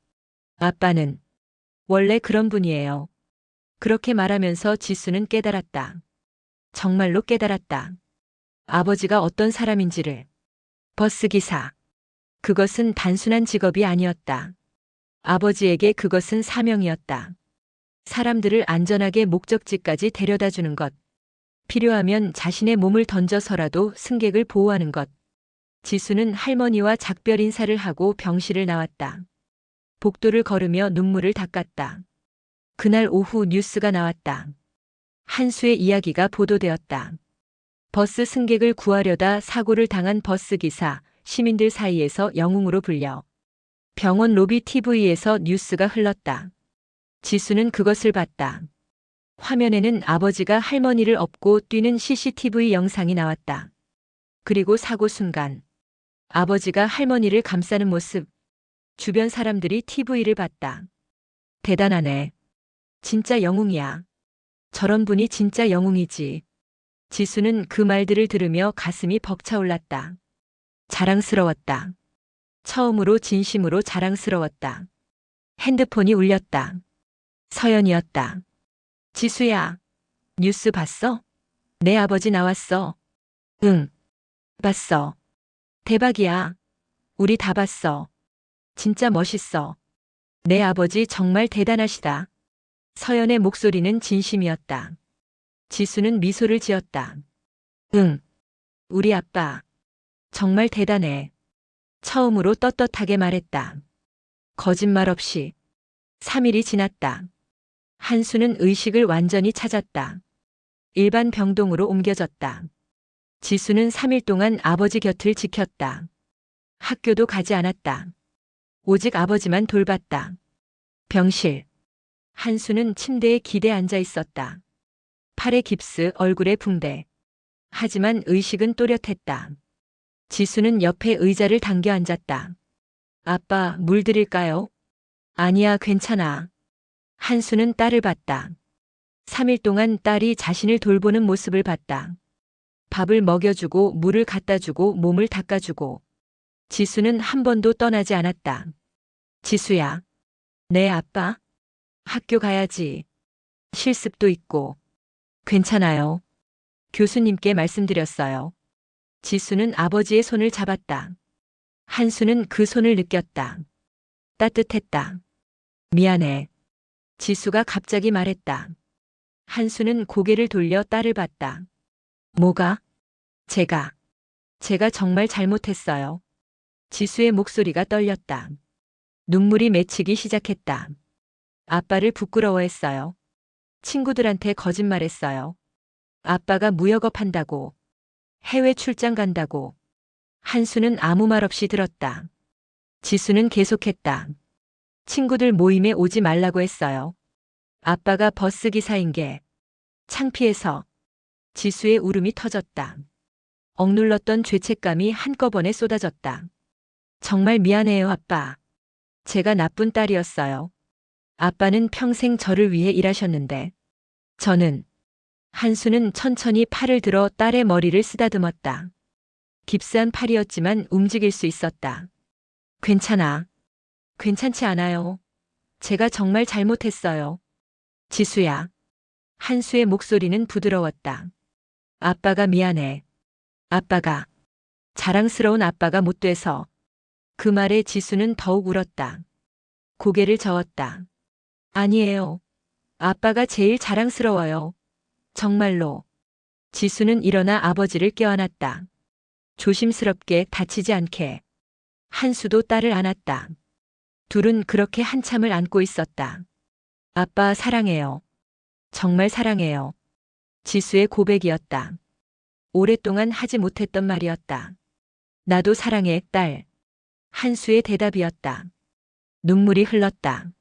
아빠는 원래 그런 분이에요. 그렇게 말하면서 지수는 깨달았다. 정말로 깨달았다. 아버지가 어떤 사람인지를. 버스기사. 그것은 단순한 직업이 아니었다. 아버지에게 그것은 사명이었다. 사람들을 안전하게 목적지까지 데려다 주는 것. 필요하면 자신의 몸을 던져서라도 승객을 보호하는 것. 지수는 할머니와 작별 인사를 하고 병실을 나왔다. 복도를 걸으며 눈물을 닦았다. 그날 오후 뉴스가 나왔다. 한수의 이야기가 보도되었다. 버스 승객을 구하려다 사고를 당한 버스기사, 시민들 사이에서 영웅으로 불려. 병원 로비 TV에서 뉴스가 흘렀다. 지수는 그것을 봤다. 화면에는 아버지가 할머니를 업고 뛰는 CCTV 영상이 나왔다. 그리고 사고 순간 아버지가 할머니를 감싸는 모습. 주변 사람들이 TV를 봤다. 대단하네. 진짜 영웅이야. 저런 분이 진짜 영웅이지. 지수는 그 말들을 들으며 가슴이 벅차올랐다. 자랑스러웠다. 처음으로 진심으로 자랑스러웠다. 핸드폰이 울렸다. 서연이었다. 지수야, 뉴스 봤어? 내 아버지 나왔어. 응, 봤어. 대박이야. 우리 다 봤어. 진짜 멋있어. 내 아버지 정말 대단하시다. 서연의 목소리는 진심이었다. 지수는 미소를 지었다. 응, 우리 아빠. 정말 대단해. 처음으로 떳떳하게 말했다. 거짓말 없이. 3일이 지났다. 한수는 의식을 완전히 찾았다. 일반 병동으로 옮겨졌다. 지수는 3일 동안 아버지 곁을 지켰다. 학교도 가지 않았다. 오직 아버지만 돌봤다. 병실. 한수는 침대에 기대 앉아 있었다. 팔에 깁스, 얼굴에 붕대. 하지만 의식은 또렷했다. 지수는 옆에 의자를 당겨 앉았다. 아빠, 물 드릴까요? 아니야, 괜찮아. 한수는 딸을 봤다. 3일 동안 딸이 자신을 돌보는 모습을 봤다. 밥을 먹여주고 물을 갖다주고 몸을 닦아주고. 지수는 한 번도 떠나지 않았다. 지수야. 네, 아빠. 학교 가야지. 실습도 있고. 괜찮아요. 교수님께 말씀드렸어요. 지수는 아버지의 손을 잡았다. 한수는 그 손을 느꼈다. 따뜻했다. 미안해. 지수가 갑자기 말했다. 한수는 고개를 돌려 딸을 봤다. 뭐가? 제가 정말 잘못했어요. 지수의 목소리가 떨렸다. 눈물이 맺히기 시작했다. 아빠를 부끄러워했어요. 친구들한테 거짓말했어요. 아빠가 무역업 한다고. 해외 출장 간다고. 한수는 아무 말 없이 들었다. 지수는 계속했다. 친구들 모임에 오지 말라고 했어요. 아빠가 버스 기사인 게 창피해서. 지수의 울음이 터졌다. 억눌렀던 죄책감이 한꺼번에 쏟아졌다. 정말 미안해요, 아빠. 제가 나쁜 딸이었어요. 아빠는 평생 저를 위해 일하셨는데. 저는. 한수는 천천히 팔을 들어 딸의 머리를 쓰다듬었다. 깁스한 팔이었지만 움직일 수 있었다. 괜찮아. 괜찮지 않아요. 제가 정말 잘못했어요. 지수야. 한수의 목소리는 부드러웠다. 아빠가 미안해. 아빠가. 자랑스러운 아빠가 못 돼서. 그 말에 지수는 더욱 울었다. 고개를 저었다. 아니에요. 아빠가 제일 자랑스러워요. 정말로. 지수는 일어나 아버지를 껴안았다. 조심스럽게 다치지 않게. 한수도 딸을 안았다. 둘은 그렇게 한참을 안고 있었다. 아빠 사랑해요. 정말 사랑해요. 지수의 고백이었다. 오랫동안 하지 못했던 말이었다. 나도 사랑해, 딸. 한수의 대답이었다. 눈물이 흘렀다.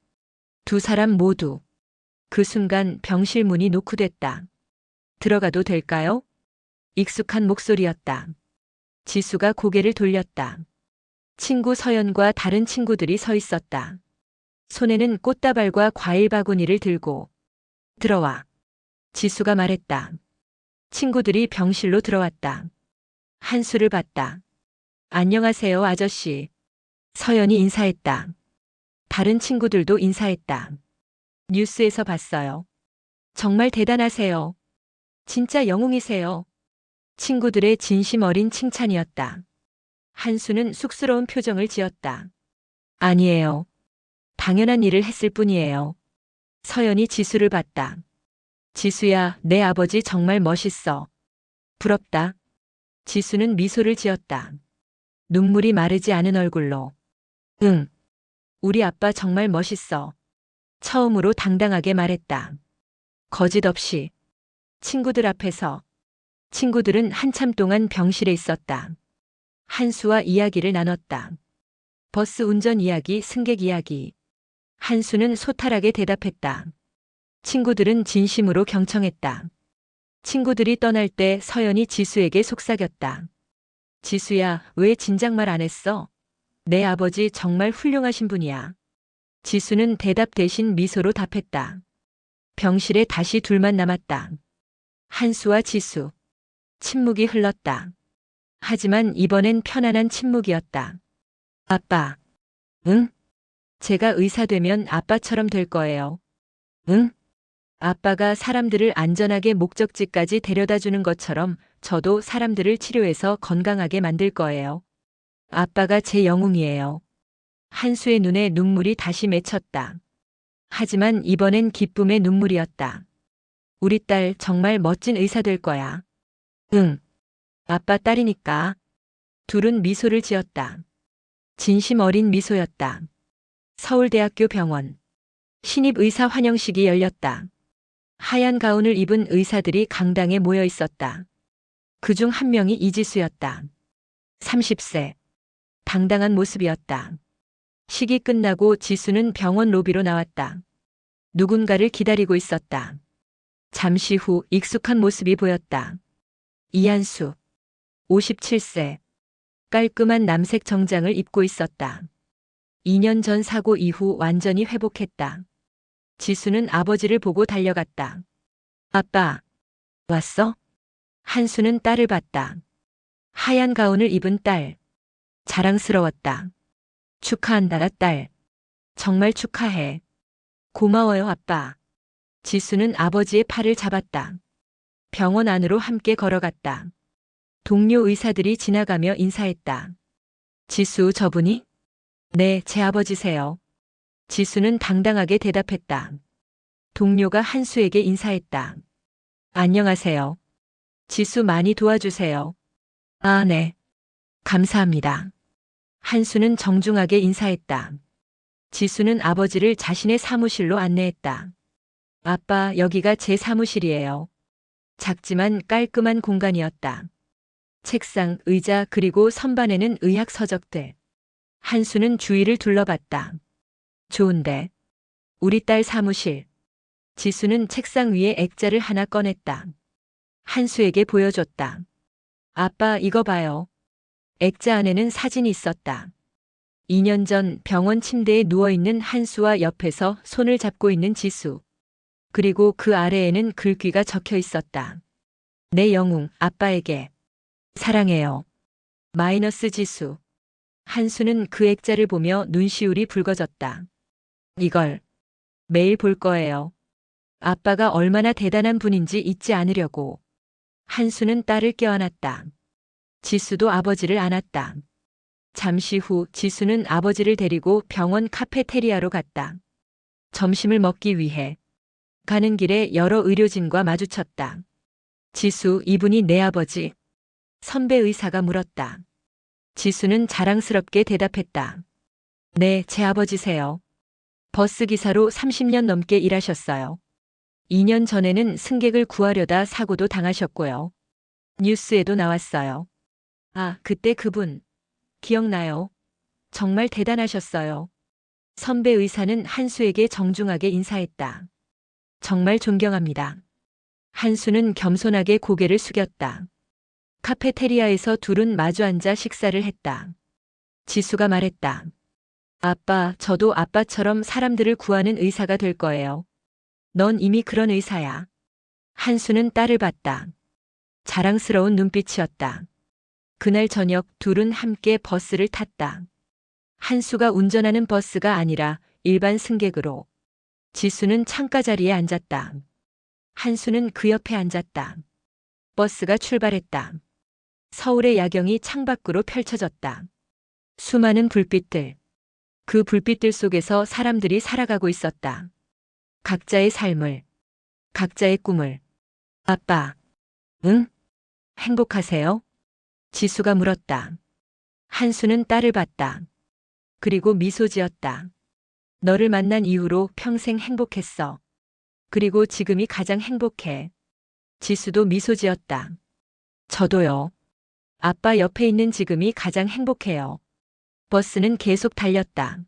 두 사람 모두. 그 순간 병실 문이 노크됐다. 들어가도 될까요? 익숙한 목소리였다. 지수가 고개를 돌렸다. 친구 서연과 다른 친구들이 서 있었다. 손에는 꽃다발과 과일 바구니를 들고. 들어와. 지수가 말했다. 친구들이 병실로 들어왔다. 한수를 봤다. 안녕하세요, 아저씨. 서연이 인사했다. 다른 친구들도 인사했다. 뉴스에서 봤어요. 정말 대단하세요. 진짜 영웅이세요. 친구들의 진심 어린 칭찬이었다. 한수는 쑥스러운 표정을 지었다. 아니에요. 당연한 일을 했을 뿐이에요. 서연이 지수를 봤다. 지수야, 내 아버지 정말 멋있어. 부럽다. 지수는 미소를 지었다. 눈물이 마르지 않은 얼굴로. 응. 우리 아빠 정말 멋있어. 처음으로 당당하게 말했다. 거짓 없이. 친구들 앞에서. 친구들은 한참 동안 병실에 있었다. 한수와 이야기를 나눴다. 버스 운전 이야기, 승객 이야기. 한수는 소탈하게 대답했다. 친구들은 진심으로 경청했다. 친구들이 떠날 때 서연이 지수에게 속삭였다. 지수야, 왜 진작 말 안 했어? 내 아버지 정말 훌륭하신 분이야. 지수는 대답 대신 미소로 답했다. 병실에 다시 둘만 남았다. 한수와 지수. 침묵이 흘렀다. 하지만 이번엔 편안한 침묵이었다. 아빠. 응? 제가 의사 되면 아빠처럼 될 거예요. 응? 아빠가 사람들을 안전하게 목적지까지 데려다 주는 것처럼 저도 사람들을 치료해서 건강하게 만들 거예요. 아빠가 제 영웅이에요. 한수의 눈에 눈물이 다시 맺혔다. 하지만 이번엔 기쁨의 눈물이었다. 우리 딸 정말 멋진 의사 될 거야. 응. 아빠 딸이니까. 둘은 미소를 지었다. 진심 어린 미소였다. 서울대학교 병원. 신입의사 환영식이 열렸다. 하얀 가운을 입은 의사들이 강당에 모여 있었다. 그중 한 명이 이지수였다. 30세. 당당한 모습이었다. 식이 끝나고 지수는 병원 로비로 나왔다. 누군가를 기다리고 있었다. 잠시 후 익숙한 모습이 보였다. 이한수. 57세. 깔끔한 남색 정장을 입고 있었다. 2년 전 사고 이후 완전히 회복했다. 지수는 아버지를 보고 달려갔다. 아빠. 왔어? 한수는 딸을 봤다. 하얀 가운을 입은 딸. 자랑스러웠다. 축하한다, 딸. 정말 축하해. 고마워요, 아빠. 지수는 아버지의 팔을 잡았다. 병원 안으로 함께 걸어갔다. 동료 의사들이 지나가며 인사했다. 지수, 저분이? 네, 제 아버지세요. 지수는 당당하게 대답했다. 동료가 한수에게 인사했다. 안녕하세요. 지수 많이 도와주세요. 아, 네. 감사합니다. 한수는 정중하게 인사했다. 지수는 아버지를 자신의 사무실로 안내했다. 아빠, 여기가 제 사무실이에요. 작지만 깔끔한 공간이었다. 책상, 의자 그리고 선반에는 의학 서적들. 한수는 주위를 둘러봤다. 좋은데. 우리 딸 사무실. 지수는 책상 위에 액자를 하나 꺼냈다. 한수에게 보여줬다. 아빠, 이거 봐요. 액자 안에는 사진이 있었다. 2년 전 병원 침대에 누워있는 한수와 옆에서 손을 잡고 있는 지수. 그리고 그 아래에는 글귀가 적혀 있었다. 내 영웅, 아빠에게. 사랑해요. 마이너스 지수. 한수는 그 액자를 보며 눈시울이 붉어졌다. 이걸 매일 볼 거예요. 아빠가 얼마나 대단한 분인지 잊지 않으려고. 한수는 딸을 껴안았다. 지수도 아버지를 안았다. 잠시 후 지수는 아버지를 데리고 병원 카페테리아로 갔다. 점심을 먹기 위해 가는 길에 여러 의료진과 마주쳤다. 지수, 이분이 내 아버지? 선배 의사가 물었다. 지수는 자랑스럽게 대답했다. 네, 제 아버지세요. 버스 기사로 30년 넘게 일하셨어요. 2년 전에는 승객을 구하려다 사고도 당하셨고요. 뉴스에도 나왔어요. 아, 그때 그분. 기억나요? 정말 대단하셨어요. 선배 의사는 한수에게 정중하게 인사했다. 정말 존경합니다. 한수는 겸손하게 고개를 숙였다. 카페테리아에서 둘은 마주 앉아 식사를 했다. 지수가 말했다. 아빠, 저도 아빠처럼 사람들을 구하는 의사가 될 거예요. 넌 이미 그런 의사야. 한수는 딸을 봤다. 자랑스러운 눈빛이었다. 그날 저녁 둘은 함께 버스를 탔다. 한수가 운전하는 버스가 아니라 일반 승객으로. 지수는 창가 자리에 앉았다. 한수는 그 옆에 앉았다. 버스가 출발했다. 서울의 야경이 창밖으로 펼쳐졌다. 수많은 불빛들. 그 불빛들 속에서 사람들이 살아가고 있었다. 각자의 삶을, 각자의 꿈을. 아빠, 응? 행복하세요? 지수가 물었다. 한수는 딸을 봤다. 그리고 미소 지었다. 너를 만난 이후로 평생 행복했어. 그리고 지금이 가장 행복해. 지수도 미소 지었다. 저도요. 아빠 옆에 있는 지금이 가장 행복해요. 버스는 계속 달렸다.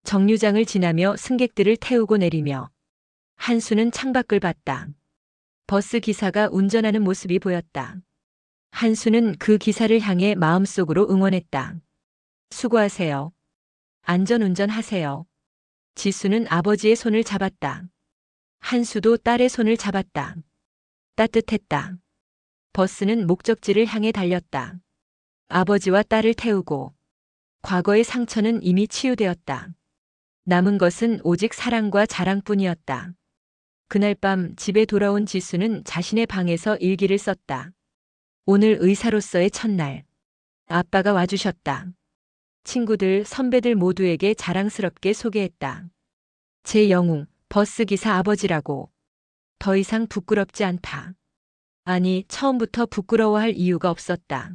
정류장을 지나며 승객들을 태우고 내리며. 한수는 창밖을 봤다. 버스 기사가 운전하는 모습이 보였다. 한수는 그 기사를 향해 마음속으로 응원했다. 수고하세요. 안전운전하세요. 지수는 아버지의 손을 잡았다. 한수도 딸의 손을 잡았다. 따뜻했다. 버스는 목적지를 향해 달렸다. 아버지와 딸을 태우고 과거의 상처는 이미 치유되었다. 남은 것은 오직 사랑과 자랑뿐이었다. 그날 밤 집에 돌아온 지수는 자신의 방에서 일기를 썼다. 오늘 의사로서의 첫날. 아빠가 와주셨다. 친구들, 선배들 모두에게 자랑스럽게 소개했다. 제 영웅, 버스 기사 아버지라고. 더 이상 부끄럽지 않다. 아니, 처음부터 부끄러워할 이유가 없었다.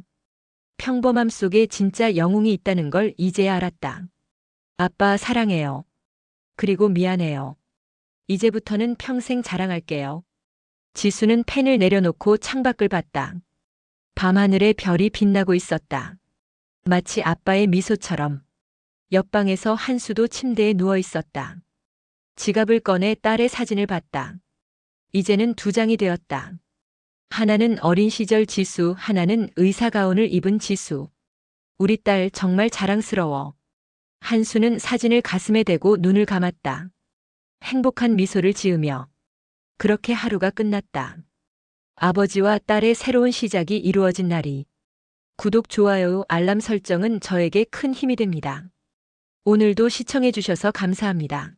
평범함 속에 진짜 영웅이 있다는 걸 이제야 알았다. 아빠 사랑해요. 그리고 미안해요. 이제부터는 평생 자랑할게요. 지수는 펜을 내려놓고 창밖을 봤다. 밤하늘에 별이 빛나고 있었다. 마치 아빠의 미소처럼. 옆방에서 한수도 침대에 누워 있었다. 지갑을 꺼내 딸의 사진을 봤다. 이제는 두 장이 되었다. 하나는 어린 시절 지수, 하나는 의사 가운을 입은 지수. 우리 딸 정말 자랑스러워. 한수는 사진을 가슴에 대고 눈을 감았다. 행복한 미소를 지으며. 그렇게 하루가 끝났다. 아버지와 딸의 새로운 시작이 이루어진 날이. 구독, 좋아요, 알람 설정은 저에게 큰 힘이 됩니다. 오늘도 시청해 주셔서 감사합니다.